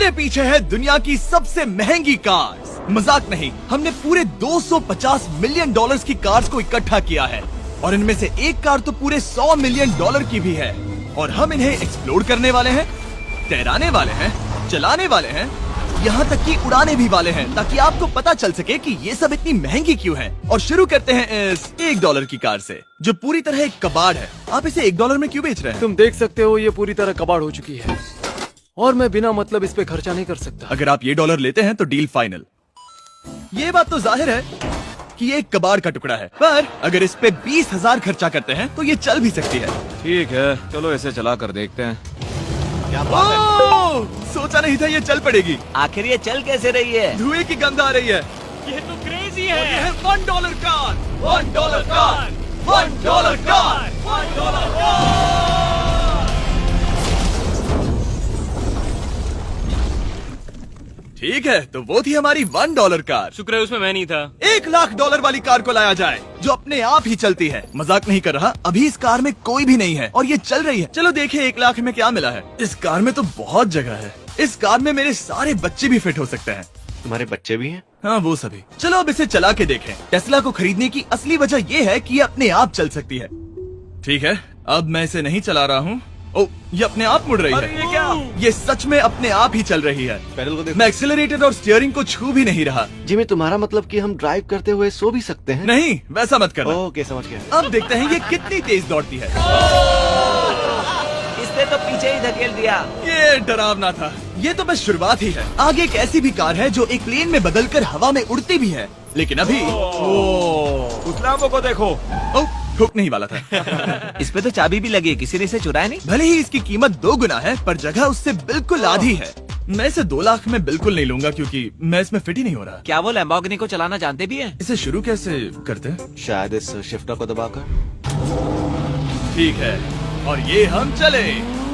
मेरे पीछे है दुनिया की सबसे महंगी कार्स। मजाक नहीं, हमने पूरे 250 मिलियन डॉलर्स की कार्स को इकट्ठा किया है और इनमें से एक कार तो पूरे 100 मिलियन डॉलर की भी है। और हम इन्हें एक्सप्लोर करने वाले हैं, तैराने वाले हैं, चलाने वाले हैं, यहाँ तक कि उड़ाने भी वाले हैं, ताकि आपको पता चल सके कि ये सब इतनी महंगी क्यों है। और शुरू करते हैं इस $1 की कार से, जो पूरी तरह एक कबाड़ है। आप इसे $1 में क्यों बेच रहे हैं? तुम देख सकते हो ये पूरी तरह कबाड़ हो चुकी है और मैं बिना मतलब इस पे खर्चा नहीं कर सकता। अगर आप ये $1 लेते हैं तो डील फाइनल। ये बात तो जाहिर है कि ये एक कबाड़ का टुकड़ा है, पर अगर इस पे 20,000 खर्चा करते हैं तो ये चल भी सकती है। ठीक है, चलो इसे चला कर देखते हैं। क्या बात है? सोचा नहीं था ये चल पड़ेगी। आखिर ये चल कैसे रही है? धुएं की गंध आ रही है। ये तो क्रेजी और ये है $1 कार, $1 कार, $1 कार, $1 कार। ठीक है, तो वो थी हमारी $1 कार। शुक्र है उसमें मैं नहीं था। $1,00,000 वाली कार को लाया जाए जो अपने आप ही चलती है। मजाक नहीं कर रहा, अभी इस कार में कोई भी नहीं है और ये चल रही है। चलो देखिए 1 लाख में क्या मिला है। इस कार में तो बहुत जगह है। इस कार में मेरे सारे बच्चे भी फिट हो सकते हैं। तुम्हारे बच्चे भी हैं? हाँ, वो सभी। चलो अब इसे चला के देखें। टेस्ला को खरीदने की असली वजह ये है कि ये अपने आप चल सकती है। ठीक है, अब मैं इसे नहीं चला रहा हूँ। ओ, ये अपने आप मुड़ रही है। ये क्या? ये सच में अपने आप ही चल रही है। पैडल को देखो। मैं एक्सीलरेटर और स्टीयरिंग को छू भी नहीं रहा। जिमी, तुम्हारा मतलब कि हम ड्राइव करते हुए सो भी सकते हैं? नहीं, वैसा मत करना। ओके, समझ गया। अब देखते हैं ये कितनी तेज दौड़ती है। इसने तो पीछे ही धकेल दिया। ये डरावना था। ये तो बस शुरुआत ही है। आगे एक ऐसी भी कार है जो एक प्लेन में बदलकर हवा में उड़ती भी है, लेकिन अभी उस लैम्बो को देखो। ओ, हुक नहीं वाला था। इस पे तो चाबी भी लगी है, किसी ने इसे चुराया नहीं। भले ही इसकी कीमत 2 गुना है, पर जगह उससे बिल्कुल आधी है। मैं इसे 2 लाख में बिल्कुल नहीं लूंगा क्योंकि मैं इसमें फिट ही नहीं हो रहा। क्या वो लैम्बोर्गिनी को चलाना जानते भी हैं? इसे शुरू कैसे करते हैं? शायद इस शिफ्टर को दबाकर। ठीक है, और ये हम चले।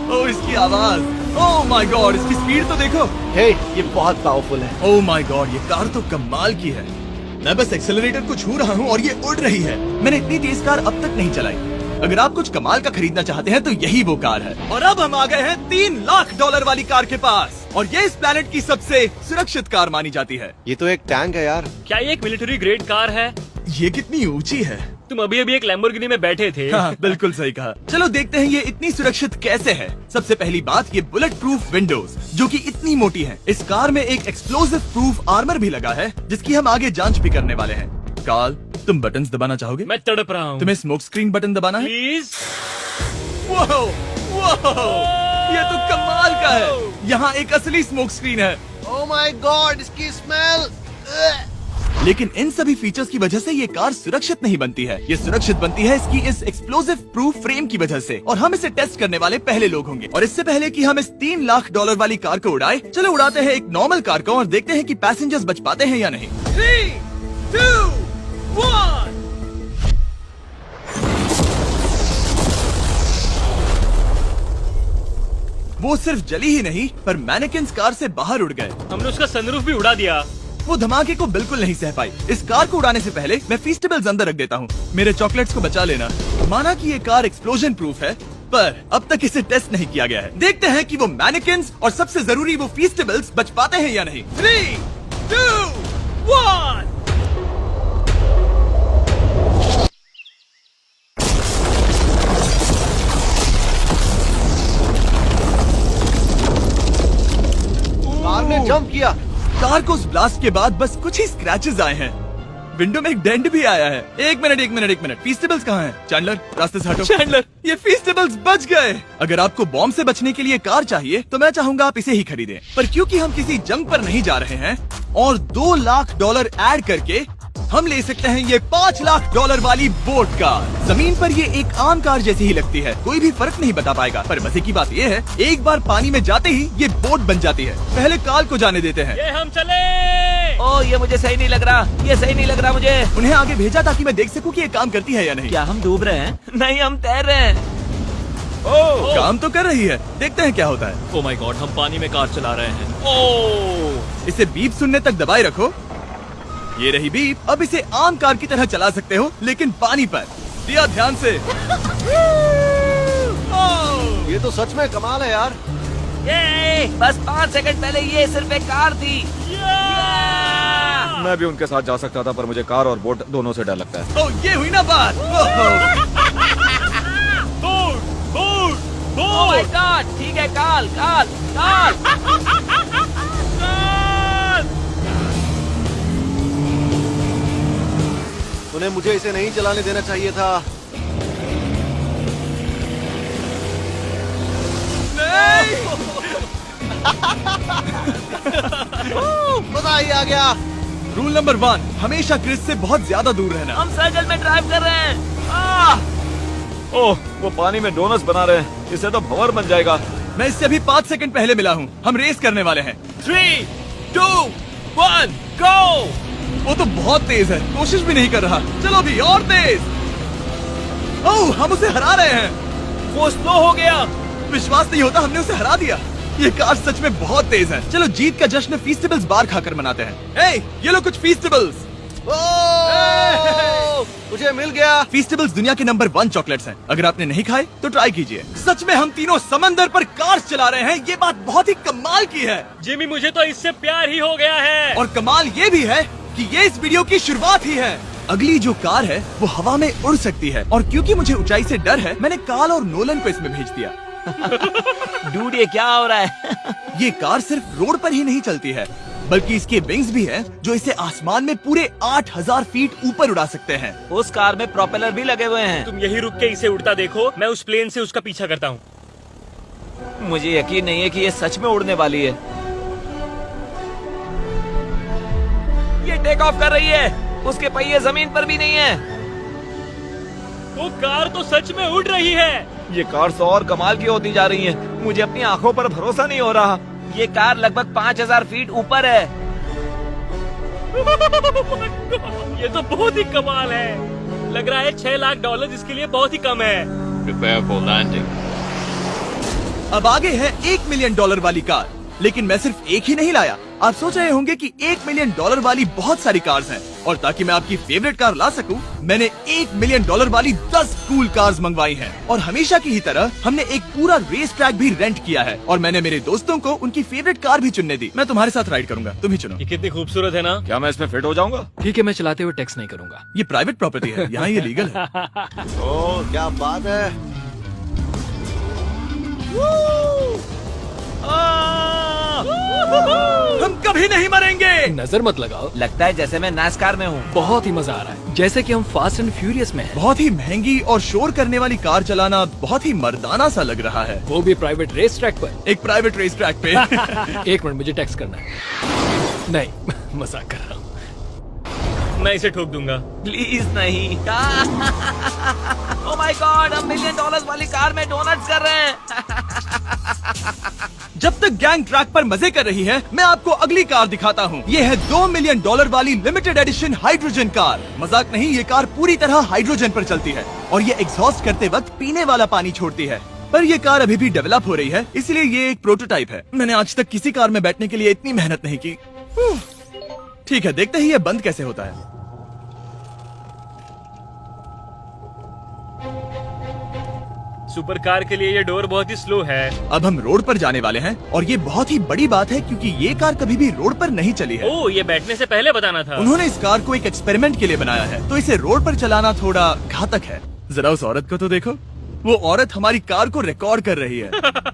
ओ, इसकी आवाज, ओह माय गॉड, इसकी स्पीड तो देखो। हे, ये बहुत पावरफुल है। ओह माय गॉड, ये कार तो कमाल की है। मैं बस एक्सेलरेटर को छू रहा हूँ और ये उड़ रही है। मैंने इतनी तेज कार अब तक नहीं चलाई। अगर आप कुछ कमाल का खरीदना चाहते हैं तो यही वो कार है। और अब हम आ गए हैं $3,00,000 वाली कार के पास, और ये इस प्लेनेट की सबसे सुरक्षित कार मानी जाती है। ये तो एक टैंक है यार। क्या ये एक मिलिट्री ग्रेड कार है? ये कितनी ऊंची है। तुम अभी अभी एक लैम्बोर्गिनी में बैठे थे। हाँ, बिल्कुल सही कहा। चलो देखते हैं ये इतनी सुरक्षित कैसे है। सबसे पहली बात, ये बुलेट प्रूफ विंडोज जो कि इतनी मोटी हैं। इस कार में एक एक्सप्लोसिव प्रूफ आर्मर भी लगा है, जिसकी हम आगे जांच भी करने वाले हैं। कार्ल, तुम बटन्स दबाना चाहोगे? मैं तड़प रहा हूँ। तुम्हें स्मोक स्क्रीन बटन दबाना है? प्लीज। वाह, वाह, ये तो कमाल का है। यहाँ एक असली स्मोक स्क्रीन है। ओह माय गॉड, इसकी स्मेल। लेकिन इन सभी फीचर्स की वजह से ये कार सुरक्षित नहीं बनती है। ये सुरक्षित बनती है इसकी इस एक्सप्लोसिव प्रूफ फ्रेम की वजह से, और हम इसे टेस्ट करने वाले पहले लोग होंगे। और इससे पहले कि हम इस $3,00,000 वाली कार को उड़ाए, चलो उड़ाते हैं एक नॉर्मल कार को और देखते हैं कि पैसेंजर्स बच पाते हैं या नहीं। 3, 2, 1। वो सिर्फ जली ही नहीं, पर मैनेकिन्स कार से बाहर उड़ गए। हमने उसका सनरूफ भी उड़ा दिया। वो धमाके को बिल्कुल नहीं सह पाई। इस कार को उड़ाने से पहले मैं फीस्टेबल्स अंदर रख देता हूँ। मेरे चॉकलेट्स को बचा लेना। माना कि ये कार एक्सप्लोजन प्रूफ है, पर अब तक इसे टेस्ट नहीं किया गया है। देखते हैं कि वो मैनेकिन्स और सबसे जरूरी वो फीस्टेबल्स बच पाते हैं या नहीं। 3, 2, 1। कार ने जंप किया। कार को उस ब्लास्ट के बाद बस कुछ ही स्क्रैचेस आए हैं। विंडो में एक डेंट भी आया है। एक मिनट, फीस्टेबल्स कहाँ हैं? चैंडलर, रास्ते से हटो। चैंडलर, ये फीस्टेबल्स बच गए। अगर आपको बॉम्ब से बचने के लिए कार चाहिए तो मैं चाहूंगा आप इसे ही खरीदें। पर क्योंकि हम किसी जंग पर नहीं जा रहे हैं और $2,00,000 ऐड करके हम ले सकते हैं ये $5,00,000 वाली बोट कार। जमीन पर ये एक आम कार जैसी ही लगती है, कोई भी फर्क नहीं बता पाएगा। पर मजे की बात ये है, एक बार पानी में जाते ही ये बोट बन जाती है। पहले कार्ल को जाने देते हैं। ये हम चले। ओ, ये मुझे सही नहीं लग रहा। ये सही नहीं लग रहा मुझे। उन्हें आगे भेजा ताकि मैं देख सकूं कि ये काम करती है या नहीं। क्या हम डूब रहे हैं? नहीं, हम तैर रहे हैं। काम तो कर रही है, देखते हैं क्या होता है। ओ माय गॉड, हम पानी में कार चला रहे हैं। ओ, इसे बीप सुनने तक दबाए रखो। ये रही बीप। अब इसे आम कार की तरह चला सकते हो, लेकिन पानी पर। दिया ध्यान से। ये तो सच में कमाल है यार। ये बस 5 सेकंड पहले ये सिर्फ एक कार थी। मैं भी उनके साथ जा सकता था, पर मुझे कार और बोट दोनों से डर लगता है। ओ ये हुई ना बात। ओह माय गॉड, ठीक है, काल काल काल। उन्हें मुझे इसे नहीं चलाने देना चाहिए था। मजा ही आ गया। रूल नंबर 1, हमेशा क्रिस से बहुत ज्यादा दूर रहना। हम सर्कल में ड्राइव कर रहे हैं। ओह, वो पानी में डोनट्स बना रहे हैं। इससे तो भंवर बन जाएगा। मैं इससे अभी 5 सेकंड पहले मिला हूँ। हम रेस करने वाले हैं। 3, 2, 1, go! वो तो बहुत तेज है, कोशिश भी नहीं कर रहा। चलो भी और तेज। ओह, हम उसे हरा रहे हैं। वो स्लो हो गया। विश्वास नहीं होता, हमने उसे हरा दिया। ये कार सच में बहुत तेज है। चलो जीत का जश्न फीस्टेबल्स बार खाकर मनाते हैं। ए, ये लो कुछ फीस्टेबल्स। मुझे मिल गया। फीस्टेबल्स दुनिया के नंबर 1 चॉकलेट्स हैं। अगर आपने नहीं खाए तो ट्राई कीजिए। सच में हम तीनों समंदर पर कार चला रहे हैं। ये बात बहुत ही कमाल की है। जिमी, मुझे तो इससे प्यार ही हो गया है। और कमाल ये भी है कि ये इस वीडियो की शुरुआत ही है। अगली जो कार है वो हवा में उड़ सकती है, और क्योंकि मुझे ऊंचाई से डर है, मैंने काल और नोलन को इसमें भेज दिया। डूड, ये क्या हो रहा है? ये कार सिर्फ रोड पर ही नहीं चलती है, बल्कि इसके विंग्स भी हैं, जो इसे आसमान में पूरे 8000 फीट ऊपर उड़ा सकते हैं। उस कार में प्रोपेलर भी लगे हुए हैं। तुम यही रुक के इसे उड़ता देखो, मैं उस प्लेन से उसका पीछा करता हूँ। मुझे यकीन नहीं है कि ये सच में उड़ने वाली है। ये टेक ऑफ कर रही है। उसके पहिए जमीन पर भी नहीं है। वो कार तो सच में उड़ रही है। ये कार तो और कमाल की होती जा रही है। मुझे अपनी आंखों पर भरोसा नहीं हो रहा। ये कार लगभग 5000 फीट ऊपर है। ये तो बहुत ही कमाल है। लग रहा है $6 लाख इसके लिए बहुत ही कम है। Prepare for landing. अब आगे है $1 मिलियन वाली कार। लेकिन मैं सिर्फ एक ही नहीं लाया। आप सोच रहे होंगे कि $1 मिलियन वाली बहुत सारी कार्स हैं, और ताकि मैं आपकी फेवरेट कार ला सकूं, मैंने $1 मिलियन वाली 10 कूल कार्स मंगवाई हैं। और हमेशा की ही तरह हमने एक पूरा रेस ट्रैक भी रेंट किया है, और मैंने मेरे दोस्तों को उनकी फेवरेट कार भी चुनने दी। मैं तुम्हारे साथ राइड करूंगा, तुम ही चुनो। ये कितनी खूबसूरत है ना। क्या मैं इसमें फिट हो जाऊंगा? ठीक है, मैं चलाते हुए टेक्स्ट नहीं करूंगा। ये प्राइवेट प्रॉपर्टी है, यहाँ ये लीगल है। ओह, क्या बात है। हम कभी नहीं मरेंगे। नजर मत लगाओ। लगता है जैसे मैं नास्कार में हूँ। बहुत ही मजा आ रहा है, जैसे कि हम फास्ट एंड फ्यूरियस में हैं। बहुत ही महंगी और शोर करने वाली कार चलाना बहुत ही मर्दाना सा लग रहा है। वो भी प्राइवेट रेस ट्रैक पर। एक प्राइवेट रेस ट्रैक पे। 1 मिनट, मुझे टेक्स्ट करना है। नहीं, मजाक कर रहा हूँ। मैं इसे ठोक दूंगा। प्लीज नहीं। ओह माय गॉड, हम $1 मिलियन वाली कार में डोनट्स कर रहे हैं। जब तक गैंग ट्रैक पर मजे कर रही है, मैं आपको अगली कार दिखाता हूँ। ये है $2 मिलियन वाली लिमिटेड एडिशन हाइड्रोजन कार। मजाक नहीं, ये कार पूरी तरह हाइड्रोजन पर चलती है, और ये एग्जॉस्ट करते वक्त पीने वाला पानी छोड़ती है। पर ये कार अभी भी डेवलप हो रही है, इसलिए ये एक प्रोटोटाइप है। मैंने आज तक किसी कार में बैठने के लिए इतनी मेहनत नहीं की। ठीक है, देखते ही ये बंद कैसे होता है। सुपर कार के लिए ये डोर बहुत ही स्लो है। अब हम रोड पर जाने वाले हैं, और ये बहुत ही बड़ी बात है, क्योंकि ये कार कभी भी रोड पर नहीं चली है। ओह, ये बैठने से पहले बताना था। उन्होंने इस कार को एक एक्सपेरिमेंट के लिए बनाया है, तो इसे रोड पर चलाना थोड़ा घातक है। जरा उस औरत को तो देखो। वो औरत हमारी कार को रिकॉर्ड कर रही है।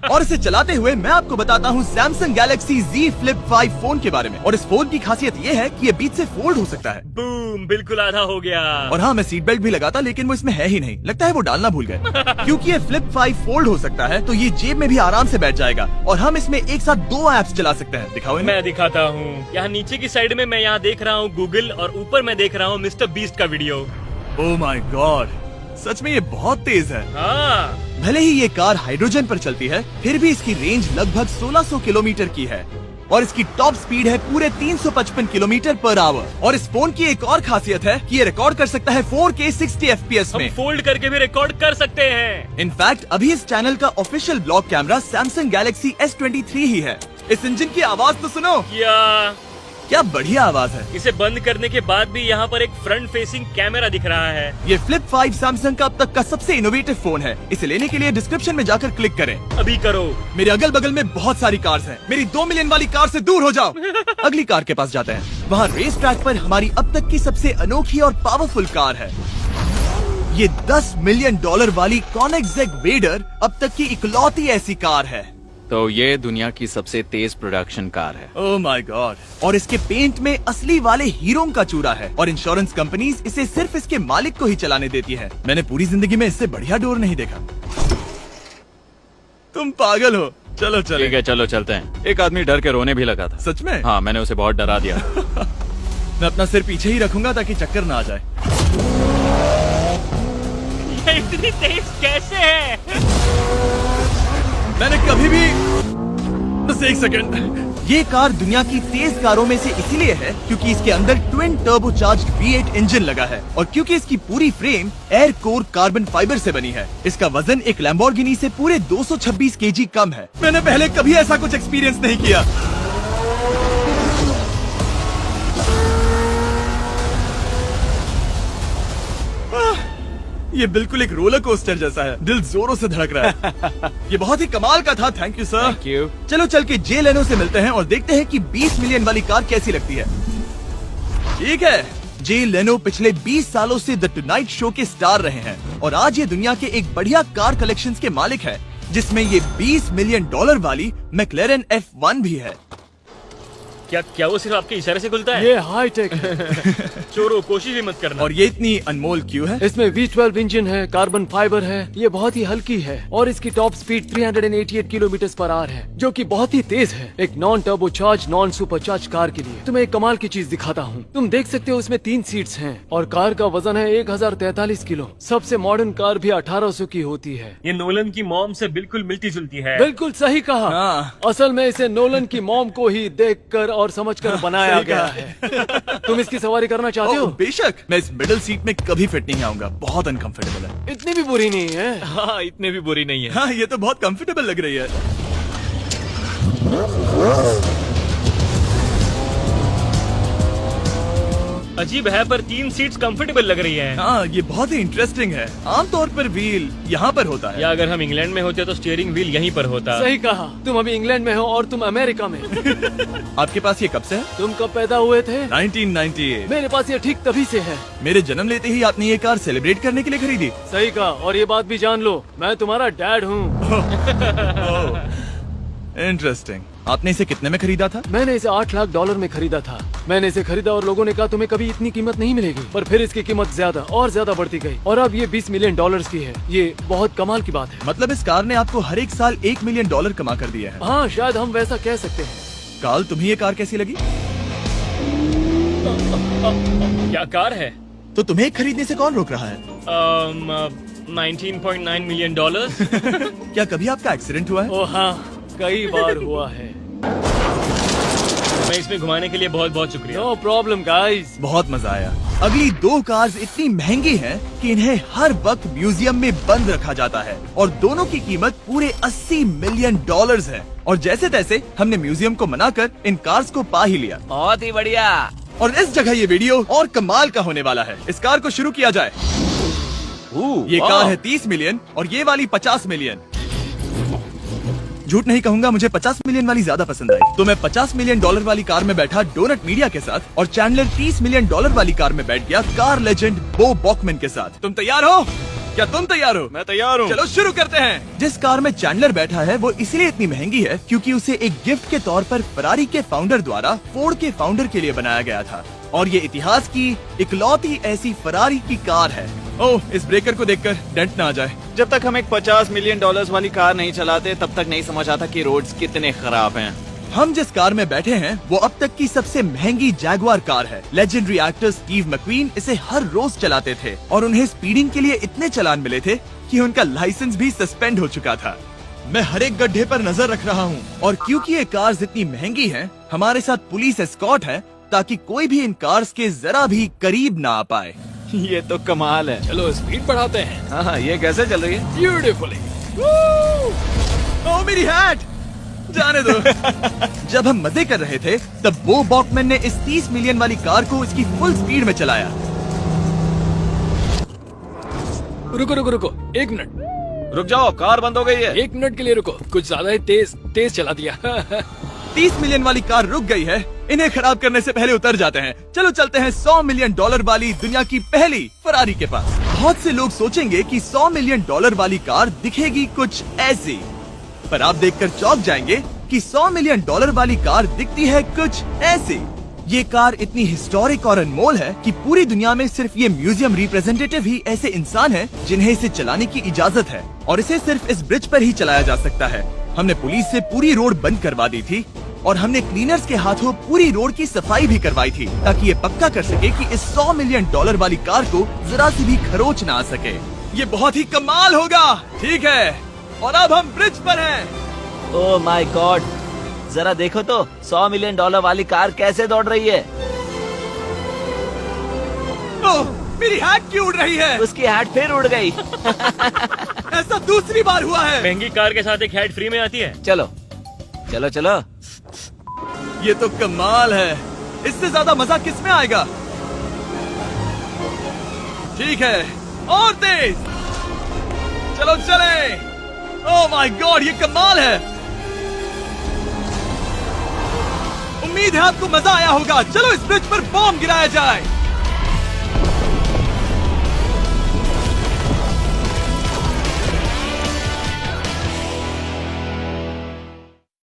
और इसे चलाते हुए मैं आपको बताता हूँ Samsung Galaxy Z Flip 5 phone के बारे में। और इस फोन की खासियत ये है कि ये बीच से फोल्ड हो सकता है। बूम, बिल्कुल आधा हो गया। और हाँ, मैं सीट बेल्ट भी लगाता, लेकिन वो इसमें है ही नहीं। लगता है वो डालना भूल गए। क्योंकि ये Flip 5 फोल्ड हो सकता है, तो ये जेब में भी आराम से बैठ जाएगा, और हम इसमें एक साथ 2 ऐप्स चला सकते हैं। दिखाओ इन्हें। मैं दिखाता हूँ। यहाँ नीचे की साइड में मैं यहाँ देख रहा हूँ गूगल, और ऊपर मैं देख रहा हूँ मिस्टर बीस्ट का वीडियो। ओह माय गॉड, सच में ये बहुत तेज है। हाँ, भले ही ये कार हाइड्रोजन पर चलती है, फिर भी इसकी रेंज लगभग 1600 किलोमीटर की है, और इसकी टॉप स्पीड है पूरे 355 किलोमीटर पर आवर। और इस फोन की एक और खासियत है कि ये रिकॉर्ड कर सकता है 4K 60 FPS हम में। फोल्ड करके भी रिकॉर्ड कर सकते हैं। इनफैक्ट अभी इस चैनल का official blog camera Samsung Galaxy S23 ही है। इस इंजन की आवाज तो सुनो। या क्या बढ़िया आवाज है। इसे बंद करने के बाद भी यहाँ पर एक फ्रंट फेसिंग कैमरा दिख रहा है। ये फ्लिप 5 सैमसंग का अब तक का सबसे इनोवेटिव फोन है। इसे लेने के लिए डिस्क्रिप्शन में जाकर क्लिक करें। अभी करो। मेरे अगल बगल में बहुत सारी कार्स हैं। मेरी 2 मिलियन वाली कार से दूर हो जाओ। अगली कार के पास जाते हैं। वहाँ रेस ट्रैक पर हमारी अब तक की सबसे अनोखी और पावरफुल कार है। ये $10 मिलियन वाली कॉनिग्सेग वेडर अब तक की इकलौती ऐसी कार है। तो ये दुनिया की सबसे तेज प्रोडक्शन कार है। Oh my God. और इसके पेंट में असली वाले हीरों का चूरा है और इंश्योरेंस कंपनीज इसे सिर्फ इसके मालिक को ही चलाने देती है। मैंने पूरी जिंदगी में इससे बढ़िया डोर नहीं देखा। तुम पागल हो। चलो चलो। ठीक है चलो चलते हैं। एक आदमी डर के रोने भी लगा था। सच में? हाँ मैंने उसे बहुत डरा दिया। मैं अपना सिर पीछे ही रखूंगा ताकि चक्कर ना आ जाए। ये इतनी तेज कैसे है? मैंने कभी भी बस एक सेकंड। ये कार दुनिया की तेज कारों में से इसीलिए है क्योंकि इसके अंदर ट्विन टर्बोचार्ज्ड V8 इंजन लगा है और क्योंकि इसकी पूरी frame air core carbon fibre से बनी है। इसका वजन एक लैम्बोर्गिनी से पूरे 226 kg कम है। मैंने पहले कभी ऐसा कुछ एक्सपीरियंस नहीं किया। ये बिल्कुल एक रोलर कोस्टर जैसा है। दिल जोरों से धड़क रहा है। ये बहुत ही कमाल का था। Thank you sir. Thank you. चलो चल के जे लेनो से मिलते हैं और देखते हैं कि 20 मिलियन वाली कार कैसी लगती है। ठीक है। जे लेनो पिछले 20 सालों से द टुनाइट शो के स्टार रहे हैं और आज ये दुनिया के एक बढ़िया कार कलेक्शंस के मालिक है जिसमें ये $20 मिलियन वाली मैक्लेरन F1 भी है। क्या वो सिर्फ आपके इशारे से खुलता है? ये हाई टेक है। चोरों कोशिश भी मत करना। और ये इतनी अनमोल क्यों है? इसमें V12 इंजन है, कार्बन फाइबर है, ये बहुत ही हल्की है और इसकी top speed 388 kilometre per hour है जो कि बहुत ही तेज है एक non turbocharge non supercharge car के लिए। तुम्हें एक कमाल की चीज दिखाता हूँ। तुम देख सकते हो इसमें 3 सीट्स हैं और कार का वजन है 1043 किलो। सबसे मॉडर्न कार भी 1800 की होती है। ये नोलन की मॉम से बिल्कुल मिलती जुलती है। बिल्कुल सही कहा। हाँ। असल में इसे नोलन की मॉम को ही देखकर और समझकर बनाया सही गया कहा। है। तुम इसकी सवारी करना चाहते हो? बेशक। मैं इस मिडिल सीट में कभी फिट नहीं आऊंगा। बहुत अनकंफर्टेबल है। इतनी भी बुरी नहीं है। हाँ इतने भी बुरी नहीं है। हाँ ये तो बहुत कंफर्टेबल लग रही है। अजीब है पर 3 सीट्स कंफर्टेबल लग रही हैं। हाँ ये बहुत ही इंटरेस्टिंग है। आमतौर पर व्हील यहाँ पर होता है। या अगर हम इंग्लैंड में होते तो स्टीयरिंग व्हील यहीं पर होता। सही कहा। तुम अभी इंग्लैंड में हो और तुम अमेरिका में। आपके पास ये कब से है? तुम कब पैदा हुए थे? 1998। मेरे पास ये ठीक तभी से है। मेरे जन्म लेते ही आपने ये कार सेलिब्रेट करने के लिए खरीदी। सही कहा। और ये बात भी जान लो, मैं तुम्हारा डैड हूँ। इंटरेस्टिंग। आपने इसे कितने में खरीदा था? मैंने इसे $8 लाख में खरीदा था। मैंने इसे खरीदा और लोगों ने कहा तुम्हें कभी इतनी कीमत नहीं मिलेगी, पर फिर इसकी कीमत ज्यादा और ज्यादा बढ़ती गई और अब ये $20 मिलियन की है। ये बहुत कमाल की बात है। मतलब इस कार ने आपको हर एक साल $1 मिलियन कमा कर दिया है। हाँ शायद हम वैसा कह सकते हैं। काल तुम्हें ये कार कैसी लगी? क्या कार है? तो तुम्हें खरीदने से कौन रोक रहा है? 19.9 मिलियन डॉलर। क्या कभी आपका एक्सीडेंट हुआ है? ओ हाँ, कई बार हुआ है। मैं इसमें घुमाने के लिए बहुत बहुत शुक्रिया। No problem guys. बहुत मजा आया। अगली 2 कार्स इतनी महंगी हैं कि इन्हें हर वक्त म्यूजियम में बंद रखा जाता है और दोनों की कीमत पूरे $80 मिलियन है। और जैसे तैसे हमने म्यूजियम को मनाकर इन कार्स को पा ही लिया। बहुत ही बढ़िया। और इस जगह ये वीडियो और कमाल का होने वाला है। इस कार को शुरू किया जाए। ये कार है 30 मिलियन और ये वाली 50 मिलियन। झूठ नहीं कहूंगा, मुझे 50 मिलियन वाली ज्यादा पसंद आई। तो मैं $50 मिलियन वाली कार में बैठा डोनट मीडिया के साथ और चैंडलर $30 मिलियन वाली कार में बैठ गया कार लेजेंड बो बॉकमैन के साथ। तुम तैयार हो? क्या तुम तैयार हो? मैं तैयार हूँ। चलो शुरू करते हैं। जिस कार में चैंडलर बैठा है वो इसलिए इतनी महंगी है क्योंकि उसे एक गिफ्ट के तौर पर फरारी के फाउंडर द्वारा फोर्ड के फाउंडर के लिए बनाया गया था और ये इतिहास की इकलौती ऐसी फरारी की कार है। ओह, इस ब्रेकर को देखकर डेंट ना आ जाए। जब तक हम एक $50 मिलियन वाली कार नहीं चलाते तब तक नहीं समझ आता कि रोड्स कितने खराब हैं। हम जिस कार में बैठे हैं वो अब तक की सबसे महंगी जैगवार कार है। लेजेंडरी एक्टर स्टीव मैक्वीन इसे हर रोज चलाते थे और उन्हें स्पीडिंग के लिए इतने चालान मिले थे कि उनका लाइसेंस भी सस्पेंड हो चुका था। मैं हर एक गड्ढे पर नजर रख रहा हूँ और क्योंकि ये कार्स इतनी महंगी हैं, हमारे साथ पुलिस एस्कॉर्ट है ताकि कोई भी इन कार्स के जरा भी करीब ना आ पाए। ये तो कमाल है। चलो स्पीड बढ़ाते हैं। हाँ ये कैसे चल रही है? ब्यूटीफुली। ओह मेरी हैट! जाने दो। जब हम मजे कर रहे थे तब बो बॉकमैन ने इस 30 मिलियन वाली कार को इसकी फुल स्पीड में चलाया। रुको रुको रुको, 1 मिनट। रुक जाओ, कार बंद हो गई है। 1 मिनट के लिए रुको, कुछ ज्यादा ही तेज चला दिया। 30 मिलियन वाली कार रुक गई है। इन्हें खराब करने से पहले उतर जाते हैं। चलो चलते हैं $100 मिलियन वाली दुनिया की पहली फरारी के पास। बहुत से लोग सोचेंगे कि $100 मिलियन वाली कार दिखेगी कुछ ऐसी, पर आप देखकर चौंक जाएंगे कि $100 मिलियन वाली कार दिखती है कुछ ऐसी। ये कार इतनी हिस्टोरिक और अनमोल है कि पूरी दुनिया में सिर्फ ये म्यूजियम रिप्रेजेंटेटिव ही ऐसे इंसान हैं जिन्हें इसे चलाने की इजाजत है, और इसे सिर्फ इस ब्रिज पर ही चलाया जा सकता है। हमने पुलिस से पूरी रोड बंद करवा दी थी और हमने क्लीनर्स के हाथों पूरी रोड की सफाई भी करवाई थी, ताकि ये पक्का कर सके कि इस $100 मिलियन वाली कार को जरा सी भी खरोच ना आ सके। ये बहुत ही कमाल होगा, ठीक है? और अब हम ब्रिज पर हैं। ओह माय गॉड, जरा देखो तो $100 मिलियन वाली कार कैसे दौड़ रही है। ओह, मेरी हैट क्यों उड़ रही है? उसकी हैट फिर उड़ गई। ऐसा दूसरी बार हुआ है। महंगी कार के साथ एक हेड फ्री में आती है। चलो चलो चलो। ये तो कमाल है। इससे ज्यादा मजा किस में आएगा? ठीक है, और तेज। चलो चले। ओह माय गॉड, ये कमाल है। उम्मीद है आपको मजा आया होगा। चलो इस ब्रिज पर बॉम्ब गिराया जाए।